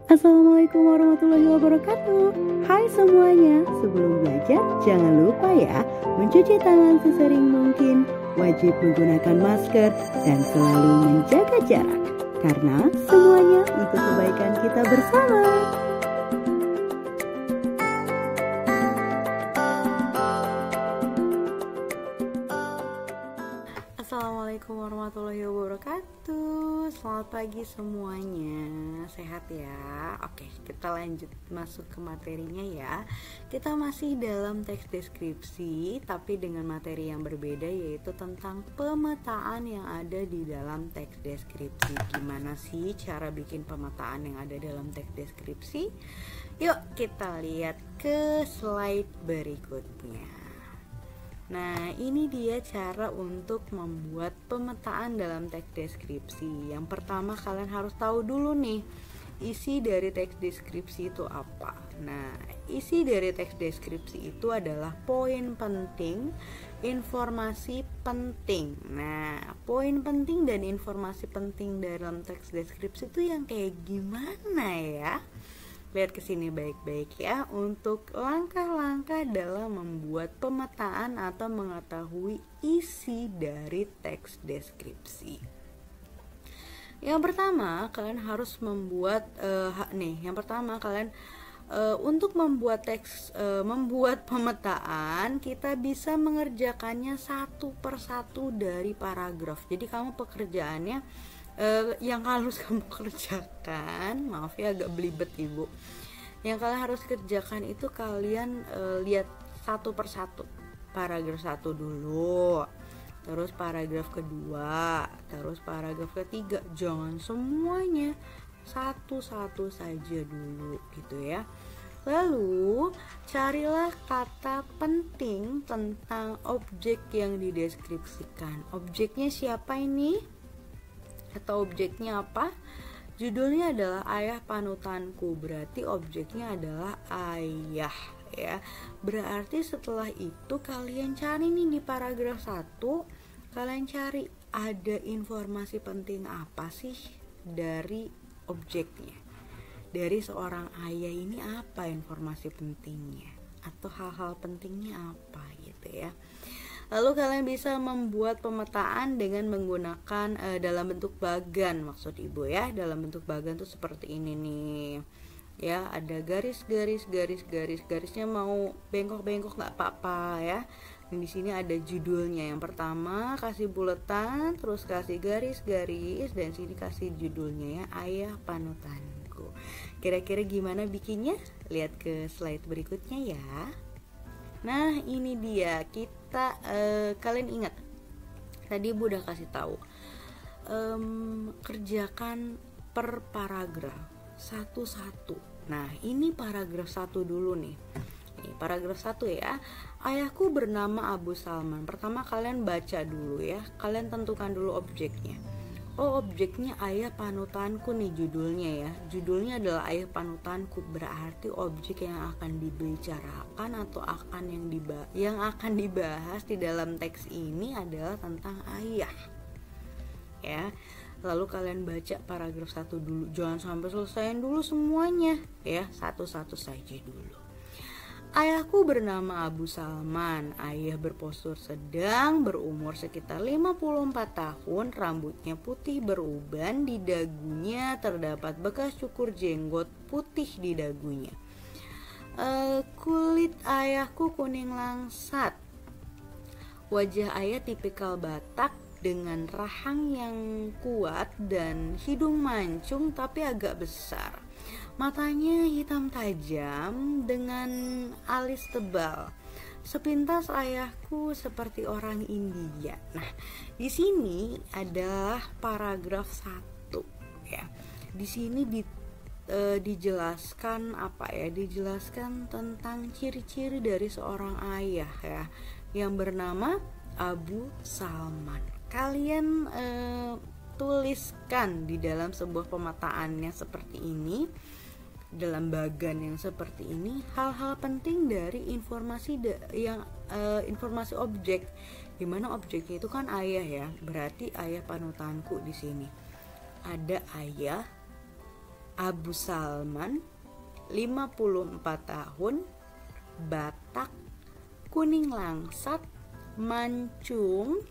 Assalamualaikum warahmatullahi wabarakatuh. Hai semuanya, sebelum belajar jangan lupa ya mencuci tangan sesering mungkin, wajib menggunakan masker dan selalu menjaga jarak, karena semuanya untuk kebaikan kita bersama. Assalamualaikum warahmatullahi wabarakatuh. Selamat pagi semuanya. Sehat ya? Oke, kita lanjut masuk ke materinya ya. Kita masih dalam teks deskripsi, tapi dengan materi yang berbeda, yaitu tentang pemetaan yang ada di dalam teks deskripsi. Gimana sih cara bikin pemetaan yang ada dalam teks deskripsi? Yuk kita lihat ke slide berikutnya. Nah, ini dia cara untuk membuat pemetaan dalam teks deskripsi. Yang pertama, kalian harus tahu dulu nih, isi dari teks deskripsi itu apa. Nah, isi dari teks deskripsi itu adalah poin penting, informasi penting. Nah, poin penting dan informasi penting dalam teks deskripsi itu yang kayak gimana ya? Lihat ke sini baik-baik ya, untuk langkah-langkah dalam membuat pemetaan atau mengetahui isi dari teks deskripsi. Yang pertama, kalian harus membuat untuk membuat membuat pemetaan, kita bisa mengerjakannya satu persatu dari paragraf. Jadi kamu pekerjaannya yang harus kamu kerjakan, maaf ya agak belibet ibu, yang kalian harus kerjakan itu kalian lihat satu persatu. Paragraf 1 dulu, terus paragraf kedua, terus paragraf ketiga. Jangan semuanya, satu-satu saja dulu gitu ya. Lalu carilah kata penting tentang objek yang dideskripsikan. Objeknya siapa ini? Atau objeknya apa? Judulnya adalah ayah panutanku, berarti objeknya adalah ayah ya. Berarti setelah itu kalian cari nih di paragraf 1, kalian cari ada informasi penting apa sih dari objeknya. Dari seorang ayah ini apa informasi pentingnya, atau hal-hal pentingnya apa gitu ya. Lalu kalian bisa membuat pemetaan dengan menggunakan dalam bentuk bagan, maksud ibu ya. Dalam bentuk bagan tuh seperti ini nih ya, ada garisnya mau bengkok-bengkok nggak apa-apa ya. Dan di sini ada judulnya. Yang pertama kasih buletan, terus kasih garis-garis, dan sini kasih judulnya ya, ayah panutanku. Kira-kira gimana bikinnya? Lihat ke slide berikutnya ya. Nah, ini dia, kita kalian ingat tadi ibu udah kasih tahu, kerjakan per paragraf satu-satu. Nah, ini paragraf 1 dulu nih. Paragraf 1 ya. Ayahku bernama Abu Salman. Pertama kalian baca dulu ya, kalian tentukan dulu objeknya. Oh, objeknya ayah panutanku nih judulnya ya. Judulnya adalah ayah panutanku, berarti objek yang akan dibicarakan atau yang akan dibahas di dalam teks ini adalah tentang ayah. Ya. Lalu kalian baca paragraf 1 dulu. Jangan sampai selesaiin dulu semuanya ya, satu-satu saja dulu. Ayahku bernama Abu Salman. Ayah berpostur sedang, berumur sekitar 54 tahun, rambutnya putih beruban, di dagunya terdapat bekas cukur jenggot putih di dagunya. Kulit ayahku kuning langsat. Wajah ayah tipikal Batak dengan rahang yang kuat dan hidung mancung tapi agak besar. Matanya hitam tajam dengan alis tebal. Sepintas ayahku seperti orang India. Nah, di sini adalah paragraf 1 ya. Di sini dijelaskan apa ya? Dijelaskan tentang ciri-ciri dari seorang ayah ya, yang bernama Abu Salman. Kalian tuliskan di dalam sebuah pemetaannya seperti ini, dalam bagan yang seperti ini, hal-hal penting dari informasi informasi objek. Dimana objeknya itu kan ayah ya, berarti ayah panutanku di sini. Ada ayah, Abu Salman, 54 tahun, Batak, kuning langsat, mancung,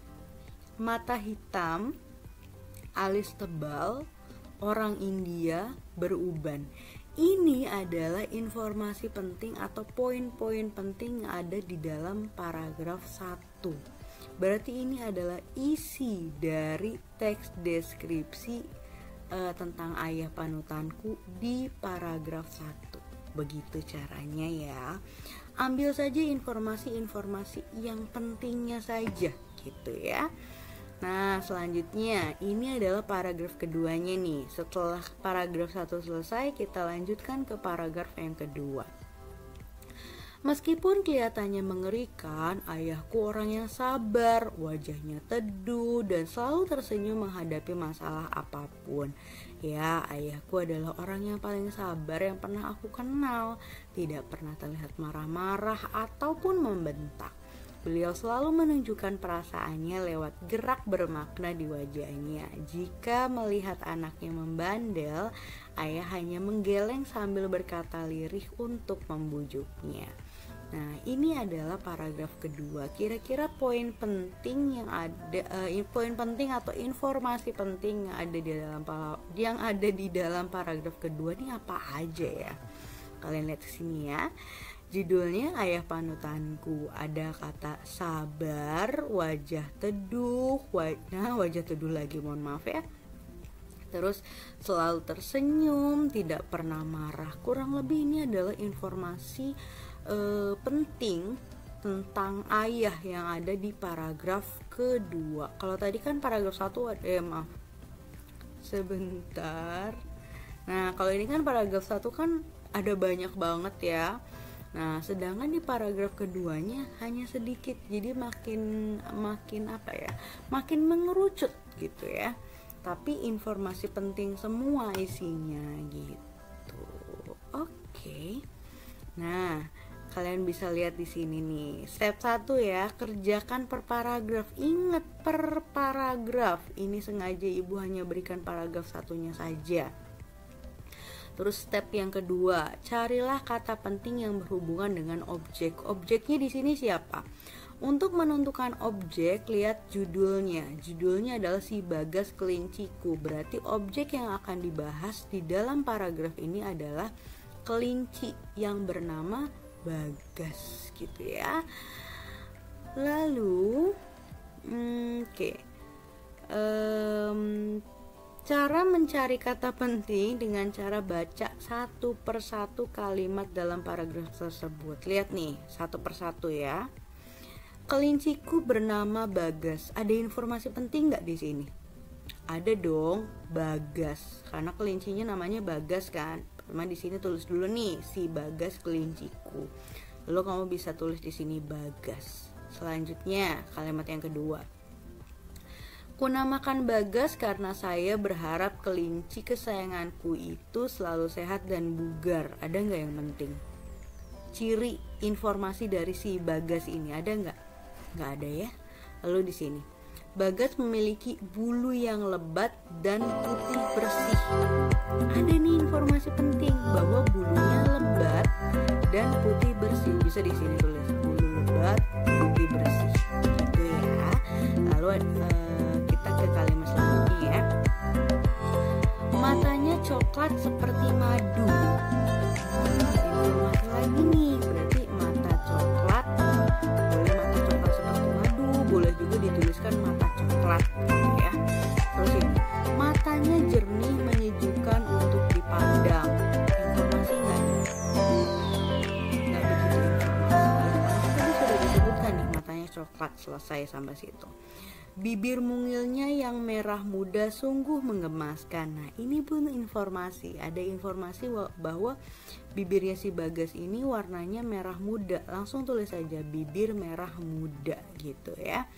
mata hitam, alis tebal, orang India, beruban. Ini adalah informasi penting atau poin-poin penting yang ada di dalam paragraf 1. Berarti ini adalah isi dari teks deskripsi tentang ayah panutanku di paragraf 1. Begitu caranya ya. Ambil saja informasi-informasi yang pentingnya saja gitu ya. Nah, selanjutnya ini adalah paragraf keduanya nih. Setelah paragraf 1 selesai, kita lanjutkan ke paragraf yang kedua. Meskipun kelihatannya mengerikan, ayahku orang yang sabar, wajahnya teduh dan selalu tersenyum menghadapi masalah apapun. Ya, ayahku adalah orang yang paling sabar yang pernah aku kenal. Tidak pernah terlihat marah-marah ataupun membentak. Beliau selalu menunjukkan perasaannya lewat gerak bermakna di wajahnya. Jika melihat anaknya membandel, ayah hanya menggeleng sambil berkata lirih untuk membujuknya. Nah, ini adalah paragraf kedua. Kira-kira poin penting yang ada, poin penting atau informasi penting yang ada di dalam paragraf kedua ini apa aja ya? Kalian lihat sini ya. Judulnya ayah panutanku, ada kata sabar, wajah teduh, wajah teduh lagi, mohon maaf ya. Terus selalu tersenyum, tidak pernah marah. Kurang lebih ini adalah informasi penting tentang ayah yang ada di paragraf kedua. Kalau tadi kan paragraf 1 sebentar. Nah, kalau ini kan paragraf 1 kan ada banyak banget ya. Nah, sedangkan di paragraf keduanya hanya sedikit, jadi makin makin mengerucut gitu ya. Tapi informasi penting semua isinya gitu. Oke. Nah, kalian bisa lihat di sini nih. Step 1 ya, kerjakan per paragraf. Ingat per paragraf. Ini sengaja ibu hanya berikan paragraf satunya saja. Terus step yang kedua, carilah kata penting yang berhubungan dengan objek. Objeknya di sini siapa? Untuk menentukan objek, lihat judulnya. Judulnya adalah si Bagas Kelinciku. Berarti objek yang akan dibahas di dalam paragraf ini adalah kelinci yang bernama Bagas gitu ya. Lalu, cara mencari kata penting dengan cara baca satu persatu kalimat dalam paragraf tersebut. Lihat nih, satu persatu ya. Kelinciku bernama Bagas. Ada informasi penting nggak di sini? Ada dong, Bagas. Karena kelincinya namanya Bagas kan. Pertama di sini tulis dulu nih, si Bagas Kelinciku. Lalu kamu bisa tulis di sini Bagas. Selanjutnya, kalimat yang kedua. Kunamakan Bagas karena saya berharap kelinci kesayanganku itu selalu sehat dan bugar. Ada nggak yang penting? Ciri informasi dari si Bagas ini ada nggak? Nggak ada ya. Lalu di sini, Bagas memiliki bulu yang lebat dan putih bersih. Ada nih informasi penting bahwa bulunya lebat dan putih bersih. Bisa di sini tulis bulu lebat, putih bersih. Gitu ya. Lalu ke kalimat selanjutnya ya. Matanya coklat seperti madu. Informasi lagi nih, berarti mata coklat. Boleh mata coklat seperti madu, boleh juga dituliskan mata coklat ya. Terus ini, matanya jernih menyejukkan untuk dipandang. Informasi nggak begitu informasi. Tadi sudah disebutkan nih matanya coklat, selesai sampai situ. Bibir mungilnya yang merah muda sungguh menggemaskan. Nah, ini pun informasi. Ada informasi bahwa bibirnya si Bagas ini warnanya merah muda. Langsung tulis saja bibir merah muda gitu ya.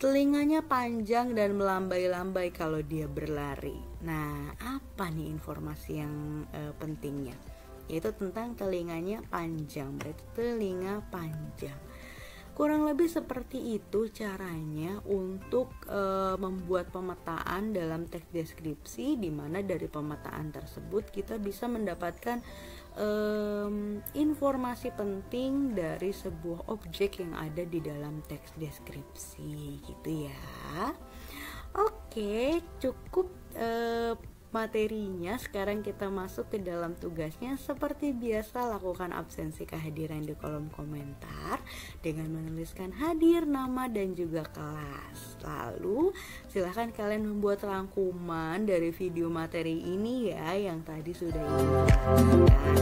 Telinganya panjang dan melambai-lambai kalau dia berlari. Nah, apa nih informasi yang pentingnya? Yaitu tentang telinganya panjang. Berarti telinga panjang. Kurang lebih seperti itu caranya untuk membuat pemetaan dalam teks deskripsi, di mana dari pemetaan tersebut kita bisa mendapatkan informasi penting dari sebuah objek yang ada di dalam teks deskripsi gitu ya. Oke, cukup materinya. Sekarang kita masuk ke dalam tugasnya. Seperti biasa, lakukan absensi kehadiran di kolom komentar dengan menuliskan hadir, nama, dan juga kelas. Lalu silahkan kalian membuat rangkuman dari video materi ini ya, yang tadi sudah dijelaskan.